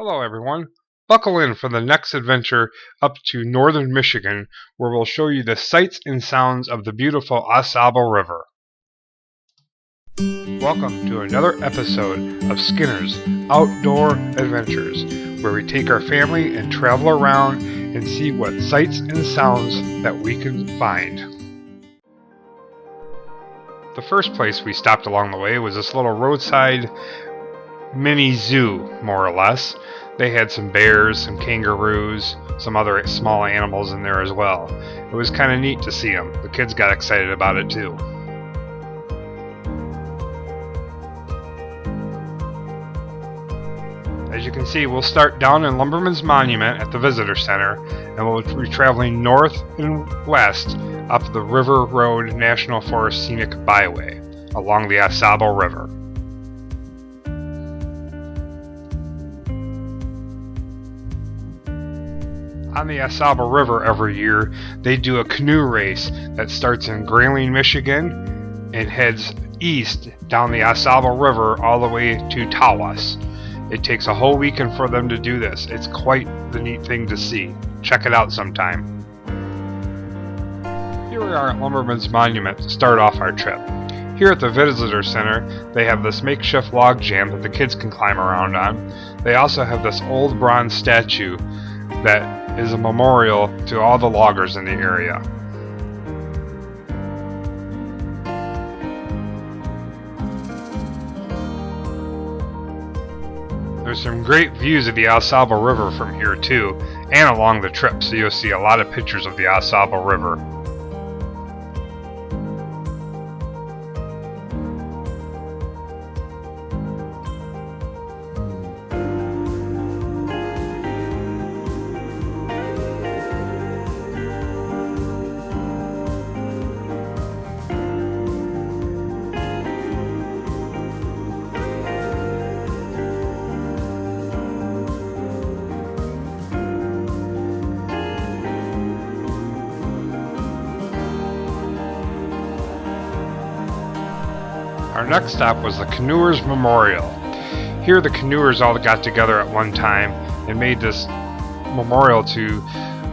Hello everyone. Buckle in for the next adventure up to northern Michigan where we'll show you the sights and sounds of the beautiful Sable River. Welcome to another episode of Skinner's Outdoor Adventures, where we take our family and travel around and see what sights and sounds that we can find. The first place we stopped along the way was this little roadside mini zoo, more or less. They had some bears, some kangaroos, some other small animals in there as well. It was kind of neat to see them. The kids got excited about it too. As you can see, we'll start down in Lumberman's Monument at the Visitor Center, and we'll be traveling north and west up the River Road National Forest Scenic Byway along the Sable River. On the Sable River every year, they do a canoe race that starts in Grayling, Michigan and heads east down the Sable River all the way to Tawas. It takes a whole weekend for them to do this. It's quite the neat thing to see. Check it out sometime. Here we are at Lumberman's Monument to start off our trip. Here at the Visitor Center, they have this makeshift log jam that the kids can climb around on. They also have this old bronze statue that is a memorial to all the loggers in the area. There's some great views of the Sable River from here too, and along the trip, so you'll see a lot of pictures of the Sable River. Our next stop was the Canoers Memorial. Here the canoers all got together at one time and made this memorial to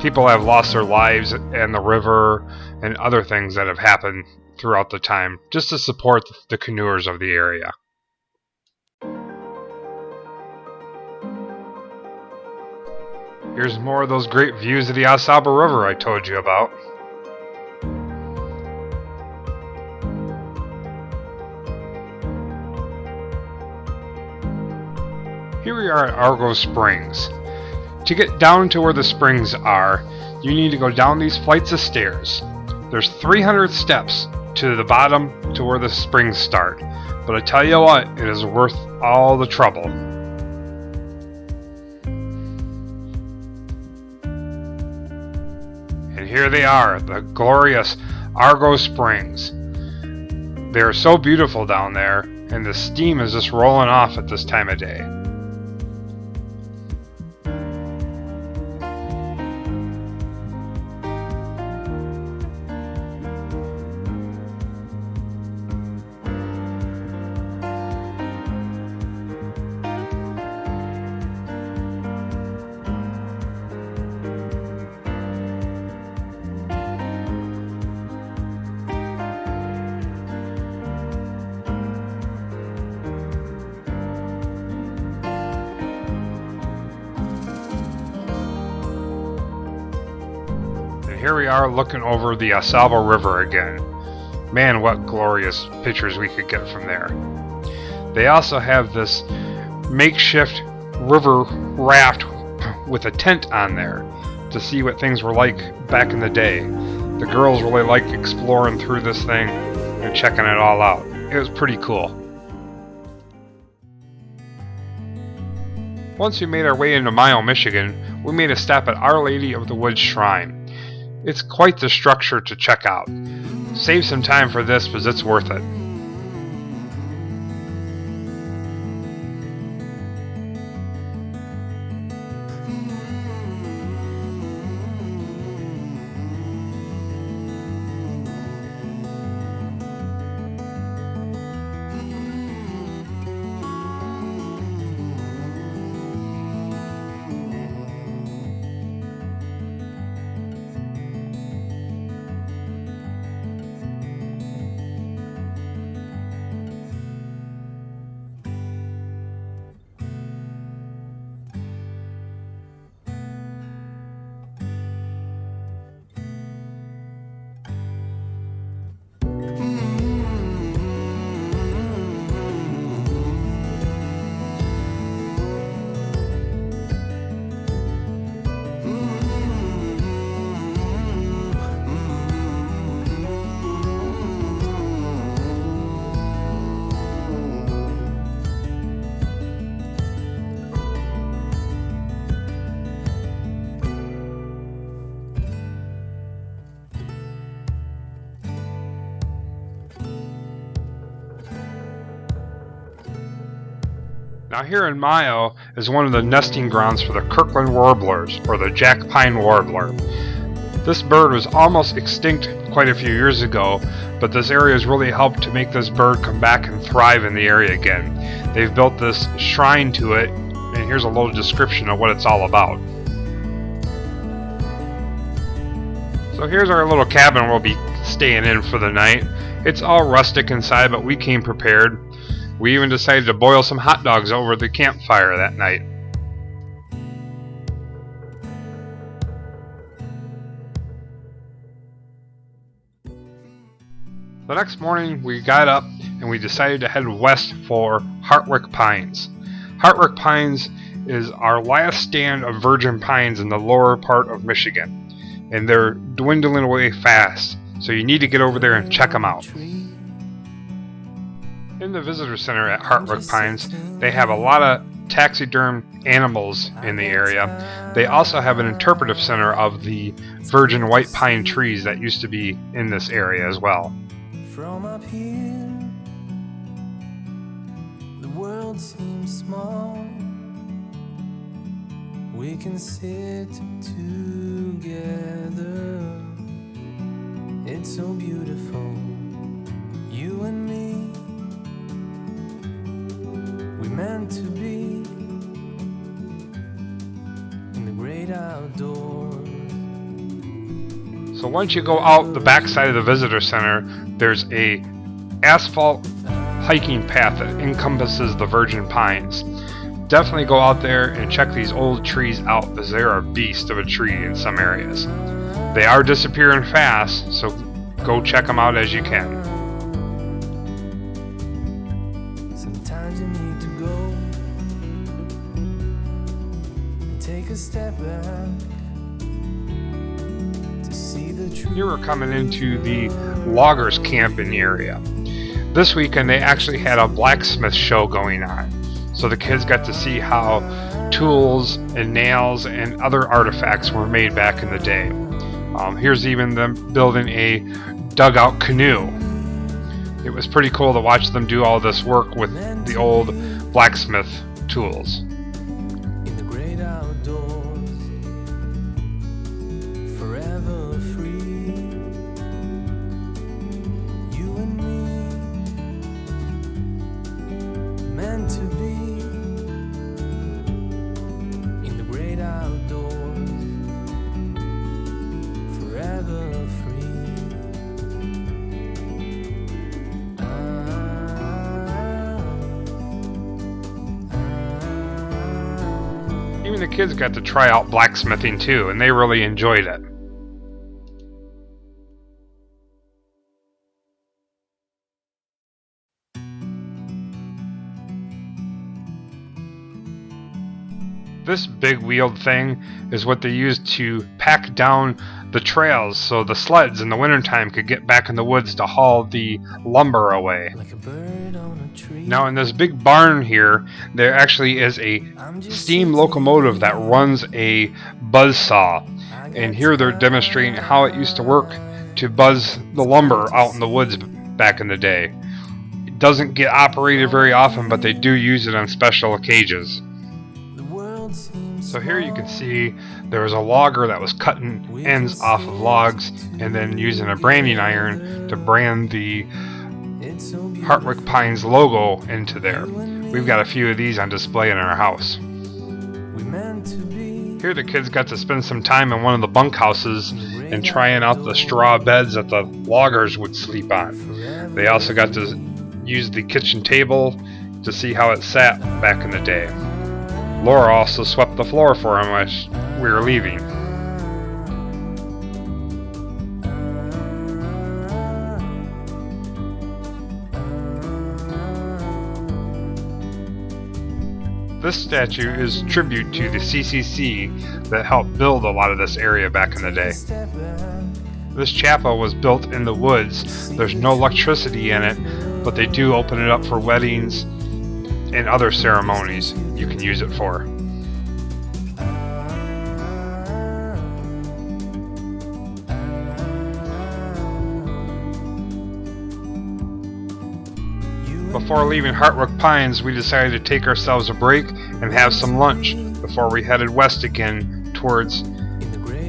people who have lost their lives in the river and other things that have happened throughout the time, just to support the canoers of the area. Here's more of those great views of the Sable River I told you about. Here we are at Argo Springs. To get down to where the springs are, you need to go down these flights of stairs. There's 300 steps to the bottom to where the springs start, but I tell you what, it is worth all the trouble. And here they are, the glorious Argo Springs. They are so beautiful down there, and the steam is just rolling off at this time of day. Here we are looking over the Sable River again. Man, what glorious pictures we could get from there. They also have this makeshift river raft with a tent on there to see what things were like back in the day. The girls really liked exploring through this thing and checking it all out. It was pretty cool. Once we made our way into Mio, Michigan, we made a stop at Our Lady of the Woods Shrine. It's quite the structure to check out. Save some time for this because it's worth it. Now here in Mio is one of the nesting grounds for the Kirkland Warblers, or the Jack Pine Warbler. This bird was almost extinct quite a few years ago, but this area has really helped to make this bird come back and thrive in the area again. They've built this shrine to it, and here's a little description of what it's all about. So here's our little cabin we'll be staying in for the night. It's all rustic inside, but we came prepared. We even decided to boil some hot dogs over the campfire that night. The next morning we got up and we decided to head west for Hartwick Pines. Hartwick Pines is our last stand of virgin pines in the lower part of Michigan, and they're dwindling away fast, so you need to get over there and check them out. In the visitor center at Hartwick Pines, they have a lot of taxidermed animals in the area. They also have an interpretive center of the virgin white pine trees that used to be in this area as well. From up here, the world seems small. We can sit together. It's so beautiful, you and me. We meant to be in the great outdoors. So once you go out the back side of the visitor center, there's a asphalt hiking path that encompasses the virgin pines. Definitely go out there and check these old trees out, as they are a beast of a tree in some areas. They are disappearing fast, so go check them out as you can. Sometimes you need to go and take a step back. Here we're coming into the loggers camp in the area. This weekend they actually had a blacksmith show going on, so the kids got to see how tools and nails and other artifacts were made back in the day. Here's even them building a dugout canoe. It was pretty cool to watch them do all this work with the old blacksmith tools. Even the kids got to try out blacksmithing too, and they really enjoyed it. This big wheeled thing is what they used to pack down the trails so the sleds in the wintertime could get back in the woods to haul the lumber away. Like a bird on a tree. Now in this big barn here, there actually is a steam locomotive that runs a buzz saw. And here they're demonstrating how it used to work to buzz the lumber out in the woods back in the day. It doesn't get operated very often, but they do use it on special occasions. So here you can see there was a logger that was cutting ends off of logs and then using a branding iron to brand the Hartwick Pines logo into there. We've got a few of these on display in our house. Here the kids got to spend some time in one of the bunkhouses and trying out the straw beds that the loggers would sleep on. They also got to use the kitchen table to see how it sat back in the day. Laura also swept the floor for him as we were leaving. This statue is tribute to the CCC that helped build a lot of this area back in the day. This chapel was built in the woods. There's no electricity in it, but they do open it up for weddings and other ceremonies you can use it for. You Before leaving Hartwick Pines, we decided to take ourselves a break and have some lunch before we headed west again towards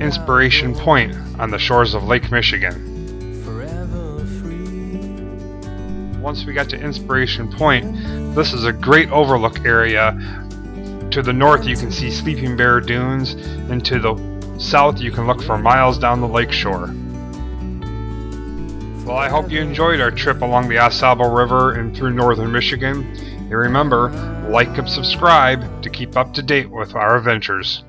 Inspiration Point on the shores of Lake Michigan. Once we got to Inspiration Point, this is a great overlook area. To the north you can see Sleeping Bear Dunes, and to the south you can look for miles down the lake shore. Well, I hope you enjoyed our trip along the Sable River and through northern Michigan. And remember, like and subscribe to keep up to date with our adventures.